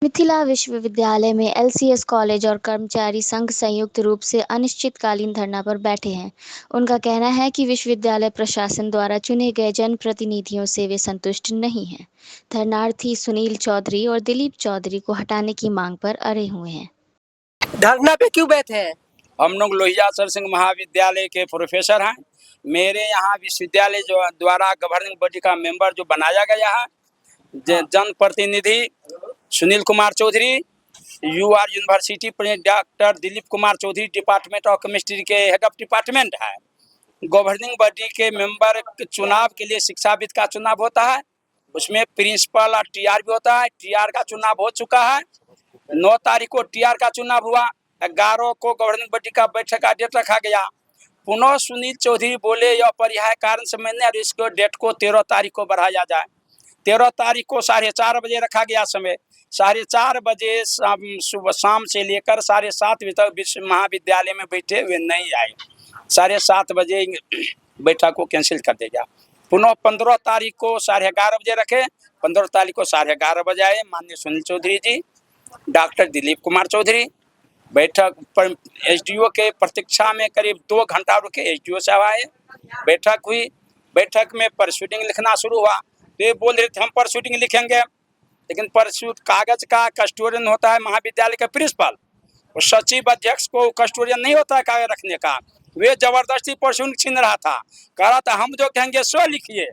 मिथिला विश्वविद्यालय में LCS college और कर्मचारी संघ संयुक्त रूप से अनिश्चितकालीन धरना पर बैठे हैं। उनका कहना है कि विश्वविद्यालय प्रशासन द्वारा चुने गए जनप्रतिनिधियों से वे संतुष्ट नहीं हैं। धरनार्थी सुनील चौधरी और दिलीप चौधरी को हटाने की मांग पर अड़े हुए हैं। धरना पे क्यों बैठे हैं? हम लोग लोहिया सर सिंह महाविद्यालय के प्रोफेसर हैं। मेरे यहाँ विश्वविद्यालय जो द्वारा गवर्निंग बॉडी का मेंबर जो बनाया गया है, जनप्रतिनिधि Sunil Kumar Chaudhary, UR university president doctor Dilip Kumar Chaudhary, department of chemistry के हेड ऑफ डिपार्टमेंट है। गवर्निंग बॉडी के मेंबर चुनाव के लिए शिक्षाविद का चुनाव होता है, उसमें प्रिंसिपल और टीआर भी होता है। टीआर का चुनाव हो चुका है, 9 तारीख को टीआर का चुनाव हुआ, 11 को गवर्निंग बॉडी का बैठक का डेट रखा गया। पुनः सुनील चौधरी बोले यह अपरिहार्य कारण से मैंने और इसको डेट को 13 तारीख को बढ़ाया जाए। 13 तारीख को 4:30 बजे रखा गया समय। 4:30 बजे सुबह शाम से लेकर 7:30 बजे तक विश्व महाविद्यालय में बैठे हुए नहीं आए। 7:30 बजे बैठक को कैंसिल कर दिया। पुनः 15 तारीख को 11:30 बजे रखे, 15 तारीख को 11:30 बजे आए माननीय सुनील चौधरी जी, डॉक्टर दिलीप कुमार चौधरी। बैठक पर एसडीओ के प्रतीक्षा में करीब 2 घंटा रुके, एसडीओ साहब आए, बैठक हुई। बैठक में परसुडिंग लिखना शुरू हुआ, तो ये बोल रहे थे हम परसुडिंग लिखेंगे, लेकिन परसुड कागज का कस्टोडियन होता है महाविद्यालय का प्रिंसिपल, और सचिव अध्यक्ष को कस्टोडियन नहीं होता है कागज रखने का। वे जबरदस्ती परसुडिंग छीन रहा था, कह रहा था हम जो कहेंगे सो लिखिए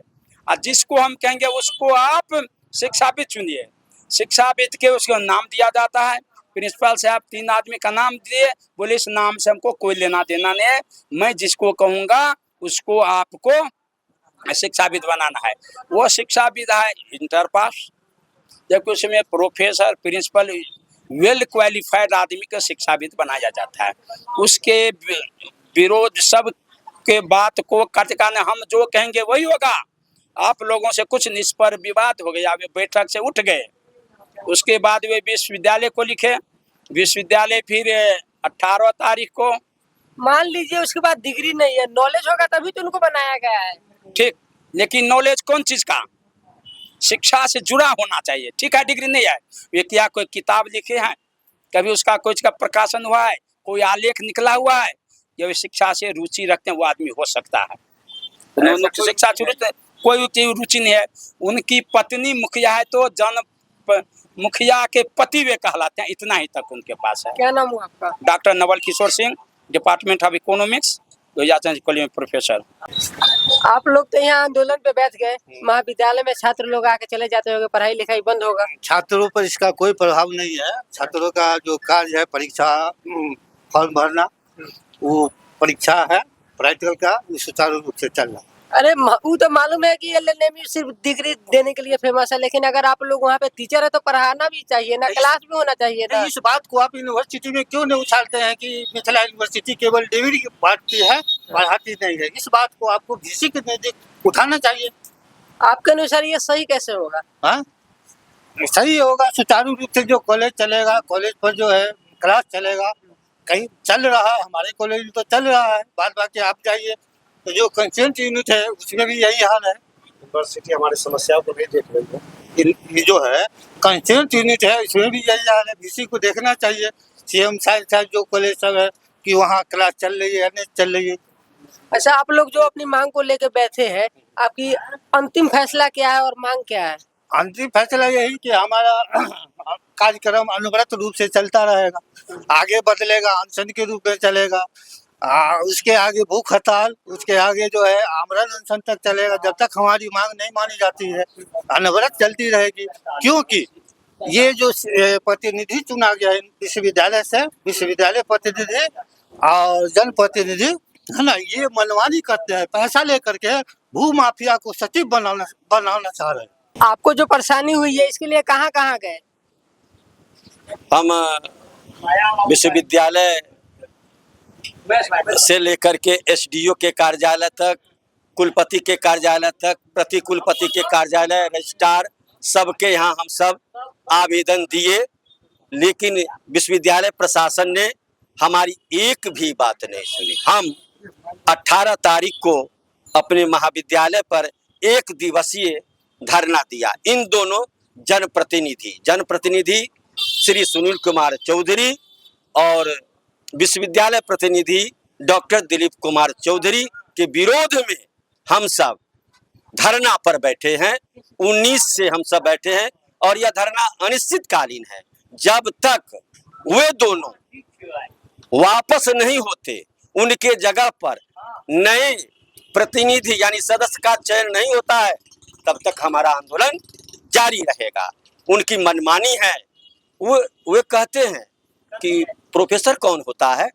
और जिसको हम कहेंगे उसको आप शिक्षाविद चुनिए। शिक्षाविद के उसको नाम दिया जाता है। प्रिंसिपल साहब 3 आदमी का नाम दिए, बोले इस नाम से हमको कोई लेना देना नहीं है, मैं जिसको कहूँगा उसको आपको शिक्षाविद बनाना है। वो शिक्षाविद है इंटर पास, जबकि उसमें प्रोफेसर प्रिंसिपल वेल क्वालिफाइड आदमी को शिक्षाविद बनाया जाता है। उसके विरोध सब के बात को करने हम जो कहेंगे वही होगा। आप लोगों से कुछ इस पर विवाद हो गया, वे बैठक से उठ गए। उसके बाद वे विश्वविद्यालय को लिखे। विश्वविद्यालय फिर 18 तारीख को, मान लीजिए उसके बाद डिग्री नहीं है, नॉलेज होगा तभी तो उनको बनाया गया है। ठीक, लेकिन नॉलेज कौन चीज का? शिक्षा से जुड़ा होना चाहिए। ठीक है, डिग्री नहीं है, वे क्या कोई किताब लिखे हैं, कभी उसका कुछ का प्रकाशन हुआ है, कोई आलेख निकला हुआ है, या वे शिक्षा से रुचि रखते हैं वो आदमी हो सकता है। उन्होंने शिक्षा से कोई रुचि नहीं है। उनकी पत्नी मुखिया है तो मुखिया के पति वे कहलाते हैं, इतना ही तक उनके पास है। क्या नाम हुआ आपका? Doctor Naval Kishore Singh, department of economics, college में प्रोफेसर। आप लोग तो यहाँ आंदोलन पे बैठ गए, महाविद्यालय में छात्र लोग आके चले जाते होंगे, पढ़ाई लिखाई बंद होगा। छात्रों पर इसका कोई प्रभाव नहीं है। छात्रों का जो कार्य है परीक्षा फॉर्म भरना, वो परीक्षा है प्रैक्टिकल का, सुचारू रूप से चल रहा है। अरे वो तो मालूम है कि एलएलएम सिर्फ डिग्री देने के लिए फेमस है, लेकिन अगर आप लोग वहाँ पे टीचर है तो पढ़ाना भी चाहिए ना, क्लास भी होना चाहिए ना। इस बात को आप यूनिवर्सिटी में क्यों नहीं उछालते हैं कि मिथिला यूनिवर्सिटी केवल डिग्री बांटती है, पढ़ाती नहीं है? इस बात को आपको वीसी के नजदीक उठाना चाहिए। आपके अनुसार ये सही कैसे होगा? हाँ, सही होगा सुचारू रूप से जो कॉलेज चलेगा, कॉलेज पर जो है क्लास चलेगा, कहीं चल रहा है, हमारे कॉलेज में तो चल रहा है। बाद बाकी आप जाइए तो जो कंसेंट यूनिट है उसमें भी यही हाल है। यूनिवर्सिटी हमारी समस्याओं को नहीं देख रही है। ये जो है कंसेंट यूनिट है इसमें भी यही हाल है, इसी को देखना चाहिए। सीएम साहब जो कॉलेज सब है कि वहाँ क्लास चल रही है या नहीं चल रही है। अच्छा, आप लोग जो अपनी मांग को लेकर बैठे हैं, आपकी अंतिम फैसला क्या है और मांग क्या है? अंतिम फैसला यही कि हमारा कार्यक्रम अनवरत रूप से चलता रहेगा, आगे बदलेगा, अनशन के रूप में चलेगा। उसके आगे भूख हड़ताल, उसके आगे जो है आमरण अनशन तक चलेगा। जब तक हमारी मांग नहीं मानी जाती है अनवरत चलती रहेगी, क्योंकि ये जो प्रतिनिधि चुना गया है विश्वविद्यालय से, विश्वविद्यालय प्रतिनिधि और जनप्रतिनिधि है ना, ये मनमानी करते हैं, पैसा लेकर के भू माफिया को सचिव बनाना चाह रहे हैं। आपको जो परेशानी हुई है इसके लिए कहाँ कहाँ गए? हम विश्वविद्यालय से लेकर के एसडीओ के कार्यालय तक, कुलपति के कार्यालय तक, प्रति कुलपति के कार्यालय, रजिस्ट्रार, सबके यहाँ हम सब आवेदन दिए, लेकिन विश्वविद्यालय प्रशासन ने हमारी एक भी बात नहीं सुनी। हम 18 तारीख को अपने महाविद्यालय पर 1 दिवसीय धरना दिया। इन दोनों जनप्रतिनिधि श्री सुनील कुमार चौधरी और विश्वविद्यालय प्रतिनिधि डॉक्टर दिलीप कुमार चौधरी के विरोध में हम सब धरना पर बैठे हैं। 19 से हम सब बैठे हैं और यह धरना अनिश्चितकालीन है। जब तक वे दोनों वापस नहीं होते, उनके जगह पर नए प्रतिनिधि यानी सदस्य का चयन नहीं होता है, तब तक हमारा आंदोलन जारी रहेगा। उनकी मनमानी है। वे कहते हैं कि प्रोफेसर कौन होता है,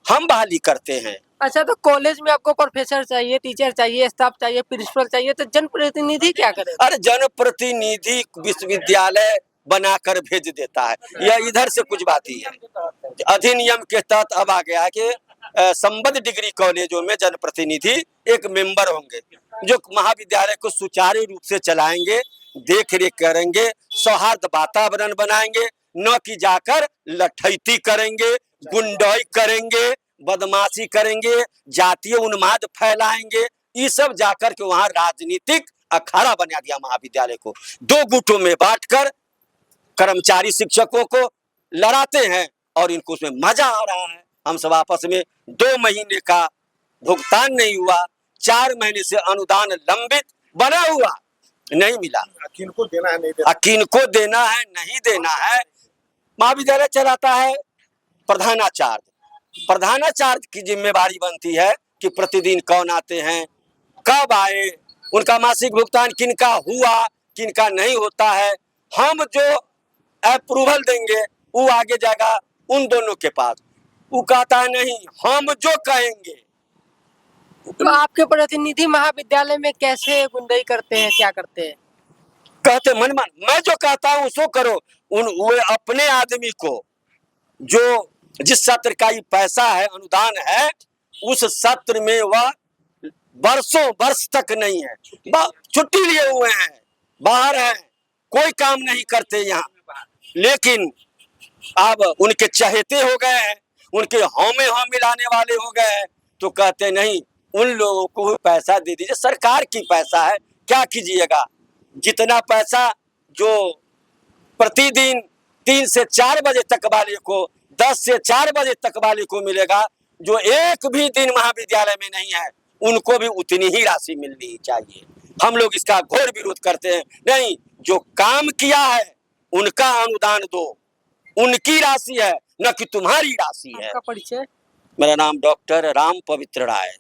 हम बहाली करते हैं। अच्छा, तो कॉलेज में आपको प्रोफेसर चाहिए, टीचर चाहिए, स्टाफ चाहिए, प्रिंसिपल चाहिए, तो जनप्रतिनिधि क्या करे? अरे जनप्रतिनिधि विश्वविद्यालय बनाकर भेज देता है। यह इधर से कुछ बात ही है। अधिनियम के तहत अब आ गया है कि संबद्ध डिग्री कॉलेजों में जनप्रतिनिधि एक मेंबर होंगे जो महाविद्यालय को सुचारू रूप से चलाएंगे, देख रेख करेंगे, सौहार्द वातावरण बनाएंगे, न कि जाकर लठैती करेंगे, गुंडाई करेंगे, बदमाशी करेंगे, जातीय उन्माद फैलाएंगे। ये सब जाकर के वहां राजनीतिक अखाड़ा बना दिया महाविद्यालय को। 2 गुटों में बांटकर कर्मचारी शिक्षकों को लड़ाते हैं और इनको उसमें मजा आ रहा है। हम सब आपस में 2 महीने का भुगतान नहीं हुआ, 4 महीने से अनुदान लंबित बना हुआ, नहीं मिला। किनको देना है, नहीं देना, किनको देना है, नहीं देना है। महाविद्यालय चलाता है प्रधानाचार्य। प्रधानाचार्य की जिम्मेवारी बनती है कि प्रतिदिन कौन आते हैं, कब आए, उनका मासिक भुगतान किनका हुआ, किनका नहीं होता है। हम जो अप्रूवल देंगे वो आगे जाएगा उन दोनों के पास। वो कहता है नहीं, हम जो कहेंगे। तो आपके प्रतिनिधि महाविद्यालय में कैसे गुंडाई करते हैं, क्या करते हैं? कहते मनमान, मैं जो कहता हूँ उसको करो। वे अपने आदमी को जो जिस सत्र का ये पैसा है, अनुदान है, उस सत्र में वह वर्षों वर्ष तक नहीं है, छुट्टी लिए हुए हैं, बाहर हैं, कोई काम नहीं करते यहाँ। लेकिन अब उनके चहेते हो गए हैं, उनके हाँ में हाँ मिलाने वाले हो गए हैं, तो कहते नहीं, उन लोगों को पैसा दे दीजिए, सरकार की पैसा है, क्या कीजिएगा। जितना पैसा जो प्रतिदिन 3 से 4 बजे तक वाले को, 10 से 4 बजे तक वाले को मिलेगा, जो एक भी दिन महाविद्यालय में नहीं है, उनको भी उतनी ही राशि मिलनी चाहिए। हम लोग इसका घोर विरोध करते हैं। नहीं, जो काम किया है उनका अनुदान दो, उनकी राशि है, न कि तुम्हारी राशि है। आपका परिचय? मेरा नाम डॉक्टर राम पवित्र राय।